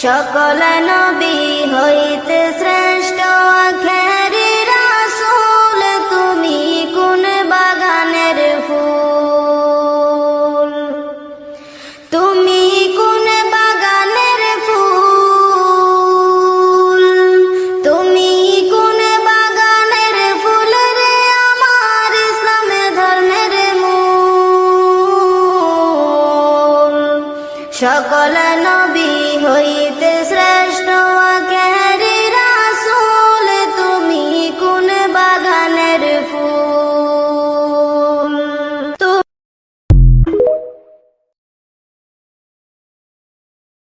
সকল নবী হইতে শ্রেষ্ঠ আখেরি রাসূল, তুমি কোন বাগানের ফুল, তুমি কোন বাগানের ফুল, তুমি কোন বাগানের ফুল রে আমার ইসলামে ধর্মের মূল। সকল নবী হইতে শ্রেষ্ঠ আখেরি